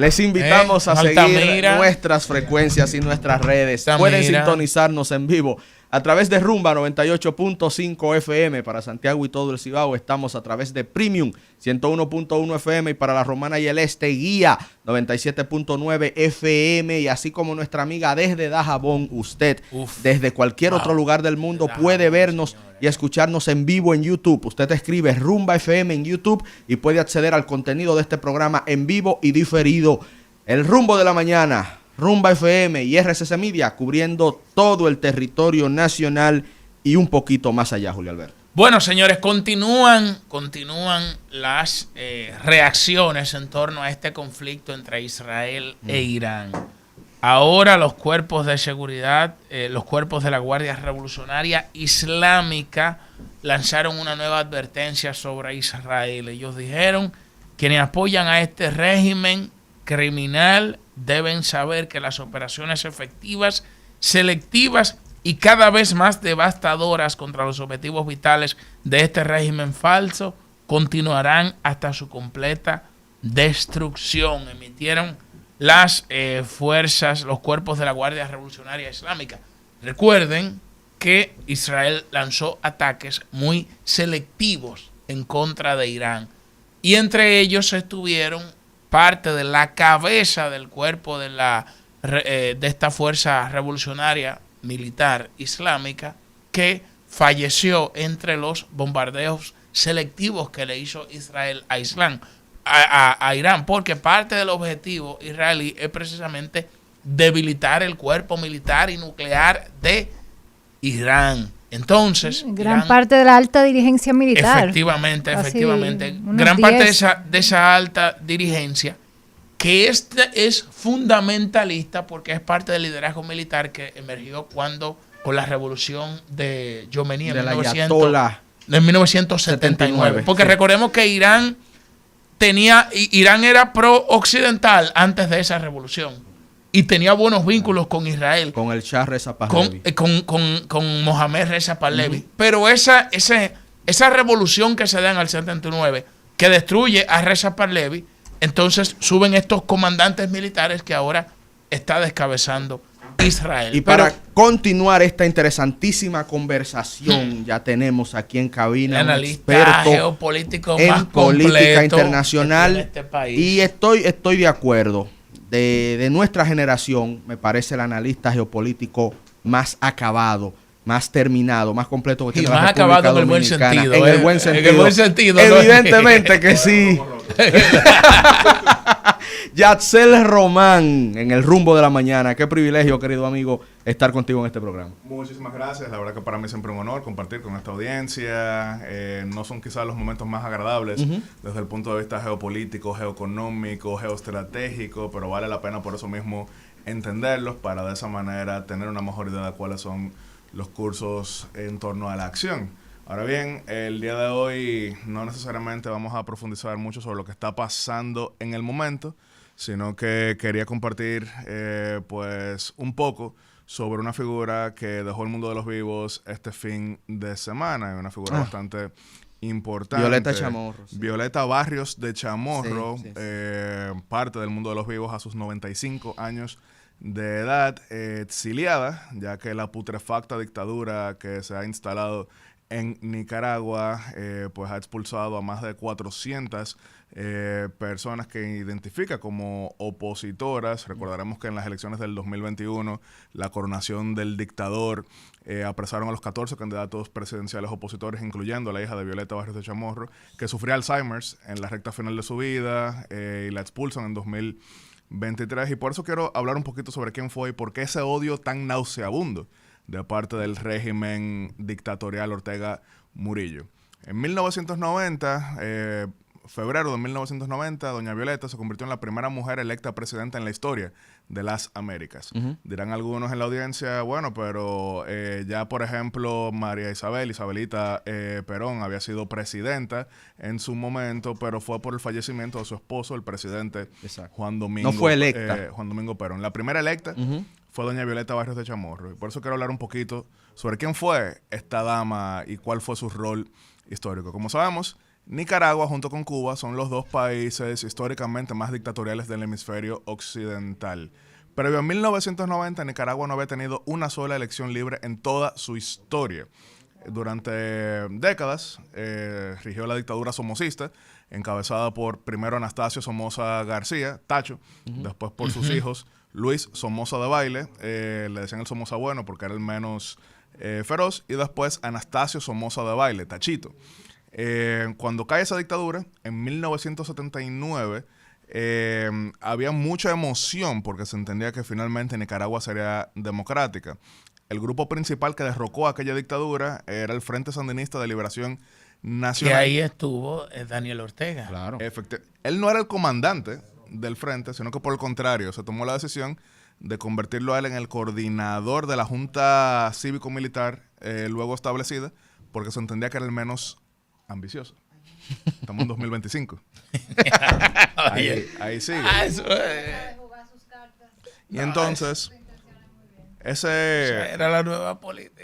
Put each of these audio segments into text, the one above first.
Les invitamos a seguir nuestras frecuencias y nuestras redes. Pueden sintonizarnos en vivo a través de Rumba 98.5 FM para Santiago y todo el Cibao. Estamos a través de Premium 101.1 FM y para la Romana y el Este, Guía 97.9 FM. Y así como nuestra amiga desde Dajabón, usted desde cualquier otro lugar del mundo puede vernos y escucharnos en vivo en YouTube. Usted escribe Rumba FM en YouTube y puede acceder al contenido de este programa en vivo y diferido. El Rumbo de la Mañana, Rumba FM y RCC Media, cubriendo todo el territorio nacional y un poquito más allá, Julio Alberto. Bueno, señores, continúan las reacciones en torno a este conflicto entre Israel e Irán. Ahora los cuerpos de seguridad, los cuerpos de la Guardia Revolucionaria Islámica lanzaron una nueva advertencia sobre Israel. Ellos dijeron: quienes apoyan a este régimen criminal deben saber que las operaciones efectivas, selectivas y cada vez más devastadoras contra los objetivos vitales de este régimen falso continuarán hasta su completa destrucción. Emitieron las fuerzas, los cuerpos de la Guardia Revolucionaria Islámica. Recuerden que Israel lanzó ataques muy selectivos en contra de Irán y entre ellos estuvieron parte de la cabeza del cuerpo de esta fuerza revolucionaria militar islámica, que falleció entre los bombardeos selectivos que le hizo Israel a Irán, porque parte del objetivo israelí es precisamente debilitar el cuerpo militar y nuclear de Irán. Entonces, gran parte de la alta dirigencia militar. Efectivamente. Gran parte de esa alta dirigencia, que es fundamentalista porque es parte del liderazgo militar que emergió con la revolución de Jomeini en 1979. Porque recordemos que Irán era pro-occidental antes de esa revolución y tenía buenos vínculos con Israel. Con el Shah Reza Pahlavi. Con Mohamed Reza Pahlavi. Pero esa revolución que se da en el 79, que destruye a Reza Pahlavi, entonces suben estos comandantes militares que ahora está descabezando Israel. Y para continuar esta interesantísima conversación, ya tenemos aquí en cabina un experto geopolítico en más política internacional en este país. Y estoy de acuerdo. De nuestra generación, me parece el analista geopolítico más acabado, más terminado, más completo que tiene la República acabado Dominicana. en el buen sentido. En el buen sentido. Evidentemente que sí. Yatsel Román, en el Rumbo de la Mañana. Qué privilegio, querido amigo, estar contigo en este programa. Muchísimas gracias. La verdad que para mí es siempre un honor compartir con esta audiencia. No son quizás los momentos más agradables desde el punto de vista geopolítico, geoeconómico, geoestratégico, pero vale la pena por eso mismo entenderlos para de esa manera tener una mejor idea de cuáles son los cursos en torno a la acción. Ahora bien, el día de hoy no necesariamente vamos a profundizar mucho sobre lo que está pasando en el momento, sino que quería compartir pues un poco sobre una figura que dejó el mundo de los vivos este fin de semana, una figura bastante importante. Violeta Chamorro. Sí. Violeta Barrios de Chamorro, sí. parte del mundo de los vivos a sus 95 años de edad, exiliada, ya que la putrefacta dictadura que se ha instalado en Nicaragua pues ha expulsado a más de 400 personas que identifica como opositoras. Recordaremos que en las elecciones del 2021, la coronación del dictador, apresaron a los 14 candidatos presidenciales opositores, incluyendo a la hija de Violeta Barrios de Chamorro, que sufría Alzheimer's en la recta final de su vida, y la expulsan en 2023. Y por eso quiero hablar un poquito sobre quién fue y por qué ese odio tan nauseabundo de parte del régimen dictatorial Ortega Murillo. En 1990, febrero de 1990, doña Violeta se convirtió en la primera mujer electa presidenta en la historia de las Américas. Dirán algunos en la audiencia, bueno, pero ya por ejemplo María Isabelita Perón había sido presidenta en su momento, pero fue por el fallecimiento de su esposo, el presidente Juan Domingo. No fue electa. Juan Domingo Perón. La primera electa fue doña Violeta Barrios de Chamorro. Y por eso quiero hablar un poquito sobre quién fue esta dama y cuál fue su rol histórico. Como sabemos, Nicaragua junto con Cuba son los dos países históricamente más dictatoriales del hemisferio occidental. Previo a 1990, Nicaragua no había tenido una sola elección libre en toda su historia. Durante décadas rigió la dictadura somocista, encabezada por primero Anastasio Somoza García, Tacho, después por sus hijos Luis Somoza de Baile, le decían el Somoza bueno porque era el menos feroz, y después Anastasio Somoza de Baile, Tachito. Cuando cae esa dictadura, en 1979, había mucha emoción porque se entendía que finalmente Nicaragua sería democrática. El grupo principal que derrocó aquella dictadura era el Frente Sandinista de Liberación Nacional. Y ahí estuvo Daniel Ortega. Claro. Él no era el comandante del frente, sino que por el contrario, se tomó la decisión de convertirlo a él en el coordinador de la Junta Cívico-Militar luego establecida, porque se entendía que era el menos ambicioso. Estamos en 2025. ahí sigue. Y entonces, ese era la nueva política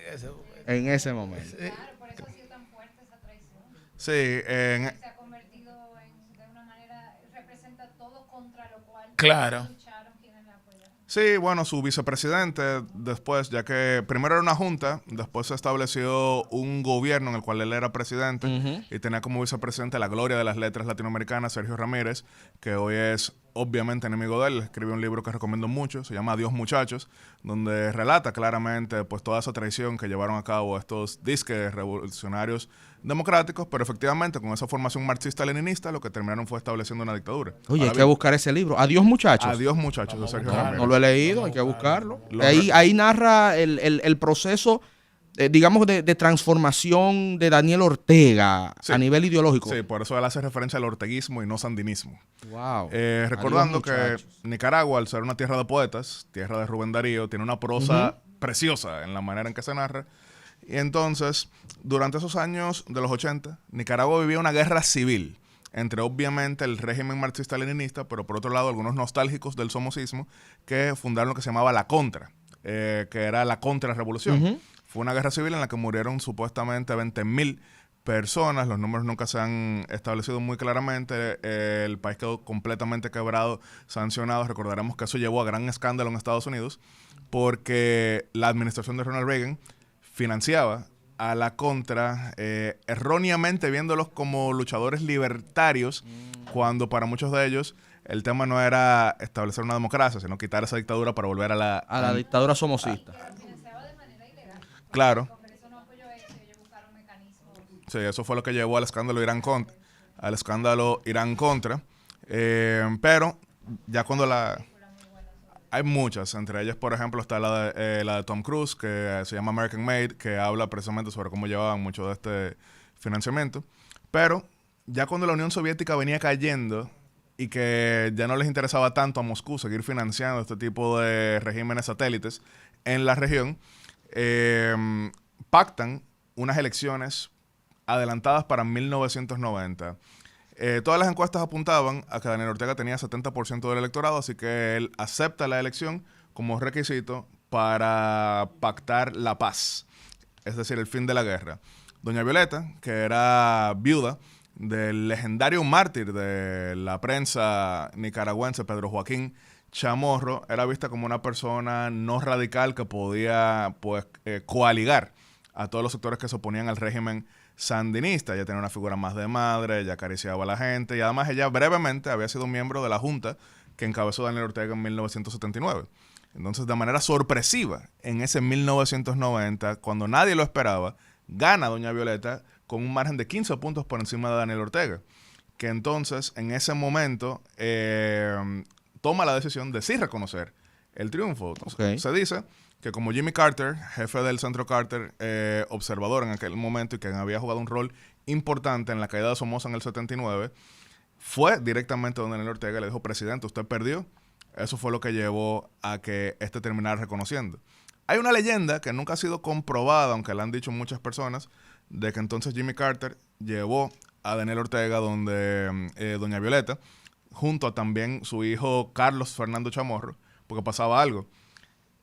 en ese momento. Claro, por eso ha sido tan fuerte esa traición. Sí, se ha convertido de una manera, representa todo contra lo cual claro. lucharon quienes la apoyaron. Sí, bueno, su vicepresidente después, ya que primero era una junta, después se estableció un gobierno en el cual él era presidente y tenía como vicepresidente la gloria de las letras latinoamericanas, Sergio Ramírez, que hoy es obviamente enemigo de él. Escribió un libro que recomiendo mucho, se llama Adiós Muchachos, donde relata claramente pues toda esa traición que llevaron a cabo estos disques revolucionarios democráticos, pero efectivamente con esa formación marxista-leninista lo que terminaron fue estableciendo una dictadura. Oye, hay que buscar ese libro. Adiós Muchachos. Adiós Muchachos, de Sergio Ramírez. No lo he leído, hay que buscarlo. Ahí narra el proceso, digamos, de transformación de Daniel Ortega a nivel ideológico. Sí, por eso él hace referencia al orteguismo y no sandinismo. Wow. Recordando Adiós, que Nicaragua, al ser una tierra de poetas, tierra de Rubén Darío, tiene una prosa preciosa en la manera en que se narra. Y entonces, durante esos años de los 80, Nicaragua vivía una guerra civil entre obviamente el régimen marxista-leninista, pero por otro lado algunos nostálgicos del somocismo que fundaron lo que se llamaba la Contra, que era la contrarrevolución. Fue una guerra civil en la que murieron supuestamente 20.000 personas. Los números nunca se han establecido muy claramente. El país quedó completamente quebrado, sancionado. Recordaremos que eso llevó a gran escándalo en Estados Unidos porque la administración de Ronald Reagan financiaba a la Contra, erróneamente viéndolos como luchadores libertarios, cuando para muchos de ellos el tema no era establecer una democracia, sino quitar esa dictadura para volver a la dictadura somocista. Claro. Sí, eso fue lo que llevó al escándalo Irán-Contra. Pero ya cuando hay muchas, entre ellas, por ejemplo, está la de Tom Cruise, que se llama American Made, que habla precisamente sobre cómo llevaban mucho de este financiamiento. Pero ya cuando la Unión Soviética venía cayendo y que ya no les interesaba tanto a Moscú seguir financiando este tipo de regímenes satélites en la región, pactan unas elecciones adelantadas para 1990. Todas las encuestas apuntaban a que Daniel Ortega tenía 70% del electorado, así que él acepta la elección como requisito para pactar la paz, es decir, el fin de la guerra. Doña Violeta, que era viuda del legendario mártir de la prensa nicaragüense, Pedro Joaquín Chamorro, era vista como una persona no radical que podía coaligar a todos los sectores que se oponían al régimen sandinista. Ella tenía una figura más de madre, ella acariciaba a la gente y además ella brevemente había sido miembro de la junta que encabezó Daniel Ortega en 1979. Entonces, de manera sorpresiva, en ese 1990, cuando nadie lo esperaba, gana Doña Violeta con un margen de 15 puntos por encima de Daniel Ortega, que entonces, en ese momento, toma la decisión de sí reconocer el triunfo. Entonces, se dice que como Jimmy Carter, jefe del Centro Carter, observador en aquel momento y que había jugado un rol importante en la caída de Somoza en el 79, fue directamente donde Daniel Ortega y le dijo: presidente, usted perdió. Eso fue lo que llevó a que este terminara reconociendo. Hay una leyenda que nunca ha sido comprobada, aunque la han dicho muchas personas, de que entonces Jimmy Carter llevó a Daniel Ortega donde Doña Violeta, junto a también su hijo Carlos Fernando Chamorro, porque pasaba algo.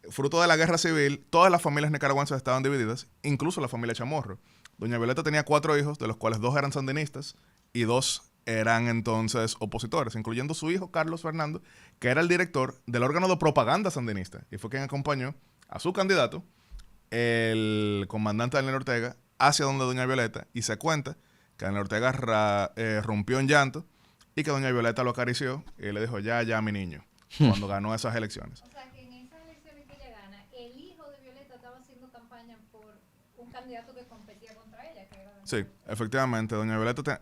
Fruto de la guerra civil, todas las familias nicaragüenses estaban divididas, incluso la familia Chamorro. Doña Violeta tenía 4 hijos, de los cuales 2 eran sandinistas y 2 eran entonces opositores, incluyendo su hijo Carlos Fernando, que era el director del órgano de propaganda sandinista y fue quien acompañó a su candidato, el comandante Daniel Ortega, hacia donde doña Violeta, y se cuenta que Daniel Ortega rompió en llanto y que doña Violeta lo acarició y le dijo, ya, mi niño, cuando ganó esas elecciones. O sea, que en esas elecciones que ella gana, el hijo de Violeta estaba haciendo campaña por un candidato que competía contra ella, que era... Sí, efectivamente, doña Violeta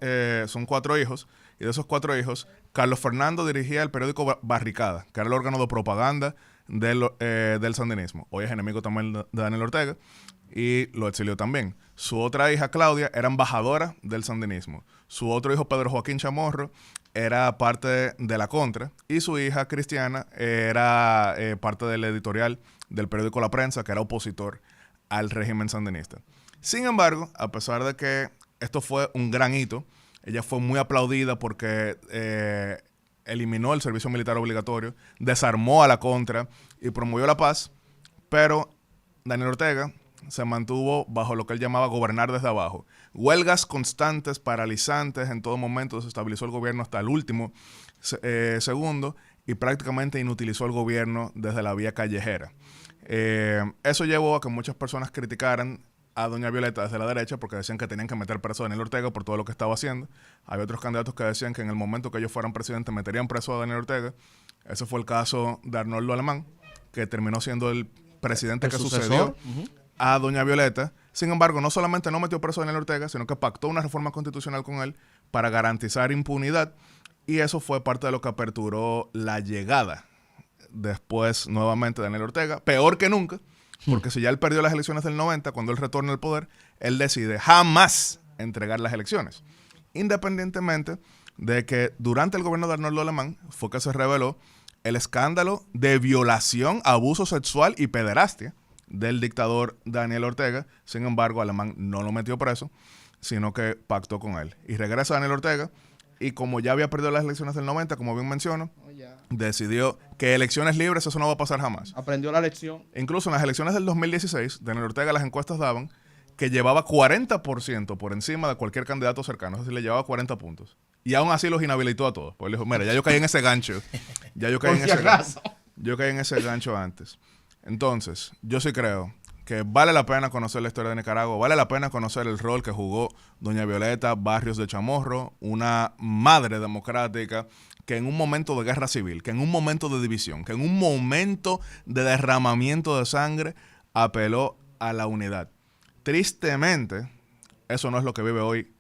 son 4 hijos, y de esos 4 hijos, Carlos Fernando dirigía el periódico Barricada, que era el órgano de propaganda del sandinismo. Hoy es enemigo también de Daniel Ortega, y lo exilió también. Su otra hija, Claudia, era embajadora del sandinismo. Su otro hijo, Pedro Joaquín Chamorro, era parte de la Contra, y su hija, Cristiana, era parte del editorial del periódico La Prensa, que era opositor al régimen sandinista. Sin embargo, a pesar de que esto fue un gran hito, ella fue muy aplaudida porque eliminó el servicio militar obligatorio, desarmó a la Contra y promovió la paz, pero Daniel Ortega se mantuvo bajo lo que él llamaba gobernar desde abajo. Huelgas constantes, paralizantes, en todo momento desestabilizó el gobierno hasta el último segundo y prácticamente inutilizó el gobierno desde la vía callejera. Eso llevó a que muchas personas criticaran a doña Violeta desde la derecha porque decían que tenían que meter preso a Daniel Ortega por todo lo que estaba haciendo. Había otros candidatos que decían que en el momento que ellos fueran presidentes meterían preso a Daniel Ortega. Ese fue el caso de Arnoldo Alemán, que terminó siendo el presidente que sucedió a doña Violeta. Sin embargo, no solamente no metió preso a Daniel Ortega, sino que pactó una reforma constitucional con él para garantizar impunidad, y eso fue parte de lo que aperturó la llegada después nuevamente de Daniel Ortega, peor que nunca, porque si ya él perdió las elecciones del 90, cuando él retorna al poder, él decide jamás entregar las elecciones. Independientemente de que durante el gobierno de Arnoldo Alemán fue que se reveló el escándalo de violación, abuso sexual y pederastia del dictador Daniel Ortega. Sin embargo, Alemán no lo metió preso, sino que pactó con él. Y regresa Daniel Ortega, y como ya había perdido las elecciones del 90, como bien menciono, decidió que elecciones libres, eso no va a pasar jamás. Aprendió la lección. Incluso en las elecciones del 2016, Daniel Ortega, las encuestas daban que llevaba 40% por encima de cualquier candidato cercano. Es decir, le llevaba 40 puntos. Y aún así los inhabilitó a todos. Pues le dijo, mira, ya yo caí en ese gancho. Yo caí en ese gancho antes. Entonces, yo sí creo que vale la pena conocer la historia de Nicaragua, vale la pena conocer el rol que jugó doña Violeta Barrios de Chamorro, una madre democrática que en un momento de guerra civil, que en un momento de división, que en un momento de derramamiento de sangre, apeló a la unidad. Tristemente, eso no es lo que vive hoy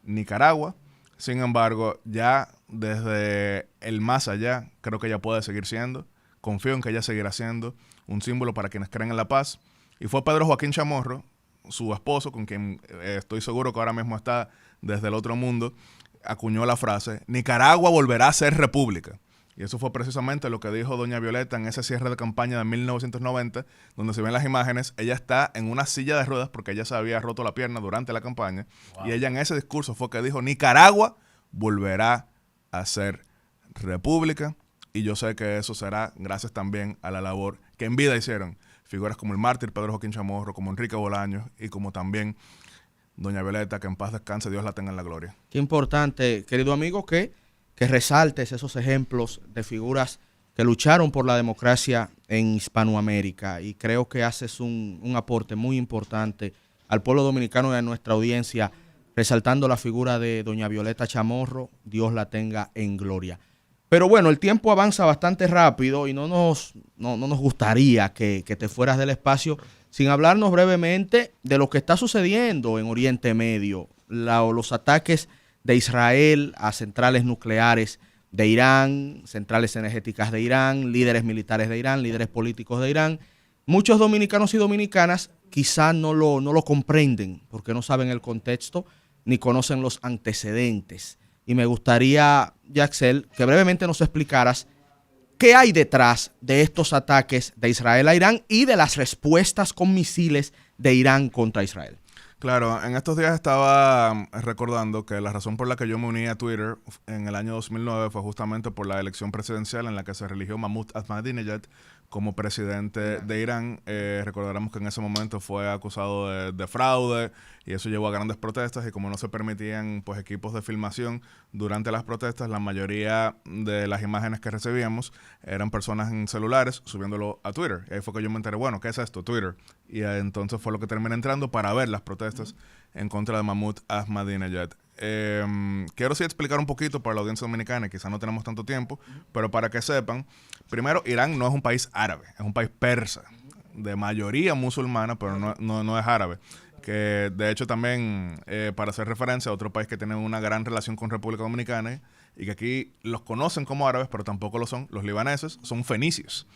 Nicaragua. Sin embargo, ya desde el más allá, creo que ella puede seguir siendo. Confío en que ella seguirá siendo un símbolo para quienes creen en la paz. Y fue Pedro Joaquín Chamorro, su esposo, con quien estoy seguro que ahora mismo está desde el otro mundo, acuñó la frase, Nicaragua volverá a ser república. Y eso fue precisamente lo que dijo doña Violeta en ese cierre de campaña de 1990, donde se ven las imágenes. Ella está en una silla de ruedas porque ella se había roto la pierna durante la campaña. Wow. Y ella en ese discurso fue que dijo, Nicaragua volverá a ser república. Y yo sé que eso será gracias también a la labor que en vida hicieron figuras como el mártir Pedro Joaquín Chamorro, como Enrique Bolaños y como también doña Violeta, que en paz descanse, Dios la tenga en la gloria. Qué importante, querido amigo, que resaltes esos ejemplos de figuras que lucharon por la democracia en Hispanoamérica, y creo que haces un aporte muy importante al pueblo dominicano y a nuestra audiencia, resaltando la figura de doña Violeta Chamorro, Dios la tenga en gloria. Pero bueno, el tiempo avanza bastante rápido y no nos gustaría que te fueras del espacio sin hablarnos brevemente de lo que está sucediendo en Oriente Medio, los ataques de Israel a centrales nucleares de Irán, centrales energéticas de Irán, líderes militares de Irán, líderes políticos de Irán. Muchos dominicanos y dominicanas quizá no lo comprenden porque no saben el contexto ni conocen los antecedentes. Y me gustaría, Yaxel, que brevemente nos explicaras qué hay detrás de estos ataques de Israel a Irán y de las respuestas con misiles de Irán contra Israel. Claro, en estos días estaba recordando que la razón por la que yo me uní a Twitter en el año 2009 fue justamente por la elección presidencial en la que se religió Mahmoud Ahmadinejad como presidente de Irán. Recordaremos que en ese momento fue acusado de fraude y eso llevó a grandes protestas, y como no se permitían pues equipos de filmación durante las protestas, la mayoría de las imágenes que recibíamos eran personas en celulares subiéndolo a Twitter. Y ahí fue que yo me enteré, bueno, ¿qué es esto? Twitter. Y entonces fue lo que terminé entrando para ver las protestas en contra de Mahmoud Ahmadinejad. Quiero sí explicar un poquito para la audiencia dominicana, quizá no tenemos tanto tiempo, pero para que sepan, primero, Irán no es un país árabe, es un país persa, de mayoría musulmana, pero no es árabe. Que de hecho también, para hacer referencia a otro país que tiene una gran relación con República Dominicana, y que aquí los conocen como árabes, pero tampoco lo son, los libaneses son fenicios.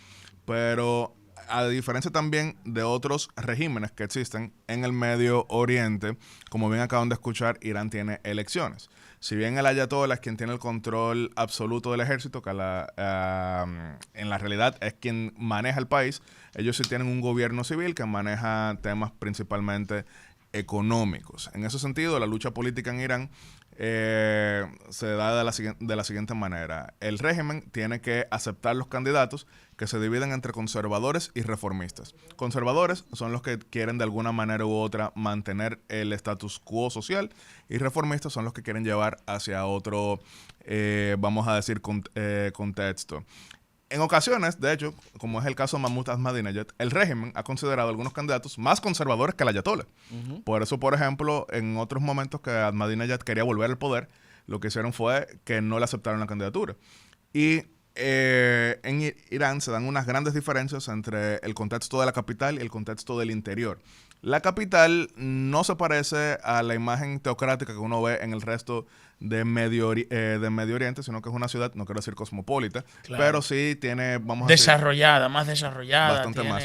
Pero a diferencia también de otros regímenes que existen en el Medio Oriente, como bien acaban de escuchar, Irán tiene elecciones. Si bien el ayatollah es quien tiene el control absoluto del ejército, que en la realidad es quien maneja el país, ellos sí tienen un gobierno civil que maneja temas principalmente económicos. En ese sentido, la lucha política en Irán se da de la siguiente manera. El régimen tiene que aceptar los candidatos que se dividen entre conservadores y reformistas. Conservadores son los que quieren de alguna manera u otra mantener el status quo social, y reformistas son los que quieren llevar hacia otro, vamos a decir, contexto. En ocasiones, de hecho, como es el caso de Mahmoud Ahmadinejad, el régimen ha considerado algunos candidatos más conservadores que el ayatollah. Por eso, por ejemplo, en otros momentos que Ahmadinejad quería volver al poder, lo que hicieron fue que no le aceptaron la candidatura. Y en Irán se dan unas grandes diferencias entre el contexto de la capital y el contexto del interior. La capital no se parece a la imagen teocrática que uno ve en el resto de Medio Oriente, sino que es una ciudad, no quiero decir cosmopolita, claro, pero sí tiene, vamos a decir, más desarrollada. Bastante más.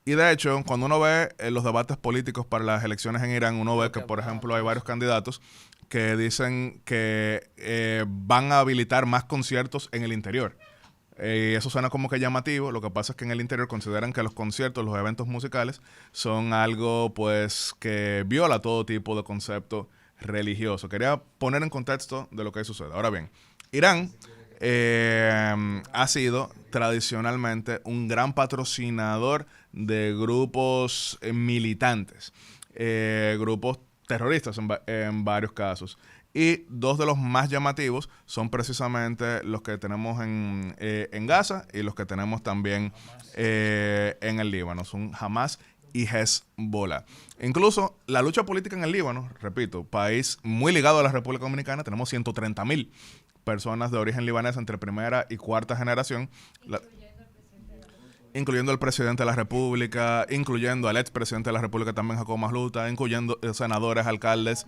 Y de hecho, cuando uno ve los debates políticos para las elecciones en Irán, uno ve que, por ejemplo, hay varios candidatos que dicen que van a habilitar más conciertos en el interior. Eso suena como que llamativo. Lo que pasa es que en el interior consideran que los conciertos, los eventos musicales, son algo pues que viola todo tipo de concepto religioso. Quería poner en contexto de lo que sucede. Ahora bien, Irán ha sido tradicionalmente un gran patrocinador de grupos militantes, grupos terroristas en varios casos. Y dos de los más llamativos son precisamente los que tenemos en Gaza y los que tenemos también en el Líbano. Son Hamas y Hezbollah. Incluso la lucha política en el Líbano, repito, país muy ligado a la República Dominicana, tenemos 130,000 personas de origen libanés entre primera y cuarta generación. Incluyendo al presidente de la República, incluyendo al expresidente de la República también, Jacobo Masluta, incluyendo senadores, alcaldes.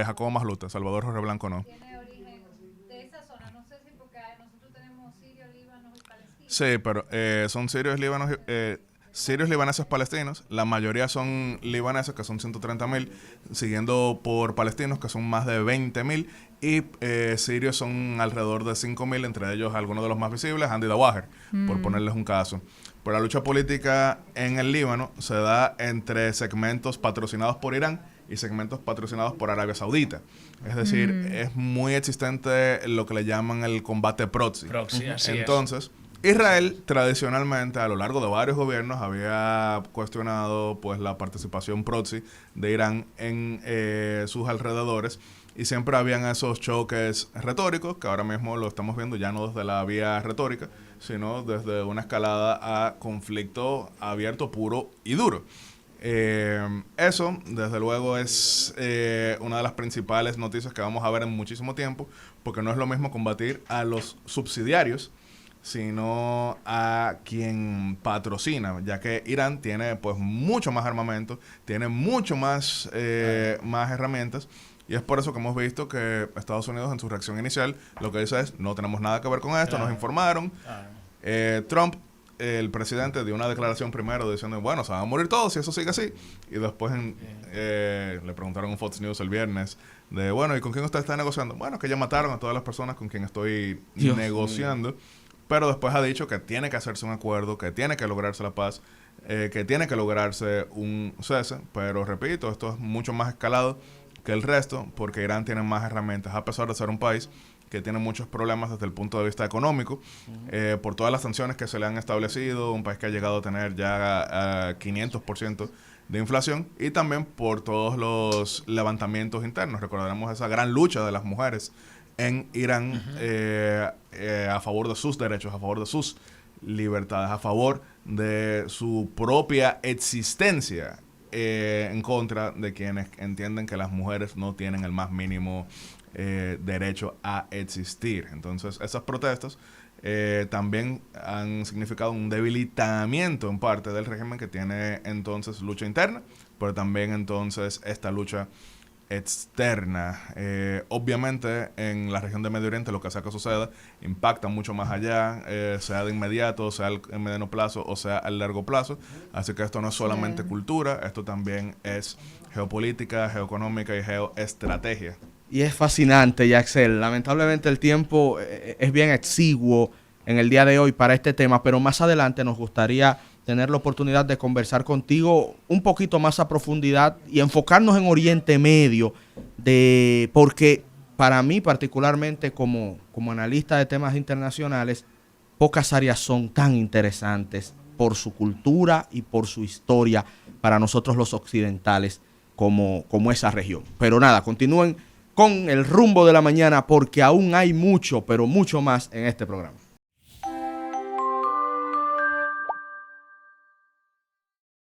Jacobo Masluta, Salvador Jorge Blanco no. Tiene origen de esa zona, no sé si porque nosotros tenemos sirios, líbanos y palestinos. Sí, pero son sirios, libaneses, palestinos. La mayoría son libaneses, que son 130,000, siguiendo por palestinos, que son más de 20,000, y sirios son alrededor de 5,000, entre ellos algunos de los más visibles, Andy Dawaher, por ponerles un caso. Pero la lucha política en el Líbano se da entre segmentos patrocinados por Irán y segmentos patrocinados por Arabia Saudita. Es decir, es muy existente lo que le llaman el combate proxy. Entonces, Israel tradicionalmente a lo largo de varios gobiernos había cuestionado pues la participación proxy de Irán en sus alrededores, y siempre habían esos choques retóricos que ahora mismo lo estamos viendo ya no desde la vía retórica, sino desde una escalada a conflicto abierto, puro y duro. Eso, desde luego, es una de las principales noticias que vamos a ver en muchísimo tiempo, porque no es lo mismo combatir a los subsidiarios, sino a quien patrocina, ya que Irán tiene pues mucho más armamento, tiene mucho más herramientas, y es por eso que hemos visto que Estados Unidos en su reacción inicial lo que dice es, no tenemos nada que ver con esto, nos informaron. Trump, el presidente, dio una declaración primero diciendo, bueno, se van a morir todos si eso sigue así, y después le preguntaron en Fox News el viernes de, bueno, ¿y con quién usted está negociando? Bueno, que ya mataron a todas las personas con quien estoy negociando. Pero después ha dicho que tiene que hacerse un acuerdo, que tiene que lograrse la paz, que tiene que lograrse un cese. Pero repito, esto es mucho más escalado que el resto, porque Irán tiene más herramientas, a pesar de ser un país que tiene muchos problemas desde el punto de vista económico, por todas las sanciones que se le han establecido, un país que ha llegado a tener ya 500% de inflación, y también por todos los levantamientos internos. Recordaremos esa gran lucha de las mujeres en Irán a favor de sus derechos, a favor de sus libertades, a favor de su propia existencia, en contra de quienes entienden que las mujeres no tienen el más mínimo derecho a existir. Entonces, esas protestas también han significado un debilitamiento en parte del régimen, que tiene entonces lucha interna, pero también entonces esta lucha externa. Obviamente en la región de Medio Oriente lo que sea que suceda impacta mucho más allá, sea de inmediato, sea en mediano plazo o sea a largo plazo. Así que esto no es solamente cultura, esto también es geopolítica, geoeconómica y geoestrategia. Y es fascinante, Yaxel. Lamentablemente el tiempo es bien exiguo en el día de hoy para este tema, pero más adelante nos gustaría tener la oportunidad de conversar contigo un poquito más a profundidad y enfocarnos en Oriente Medio, porque para mí particularmente como analista de temas internacionales, pocas áreas son tan interesantes por su cultura y por su historia para nosotros los occidentales como esa región. Pero nada, continúen con el rumbo de la mañana, porque aún hay mucho, pero mucho más en este programa.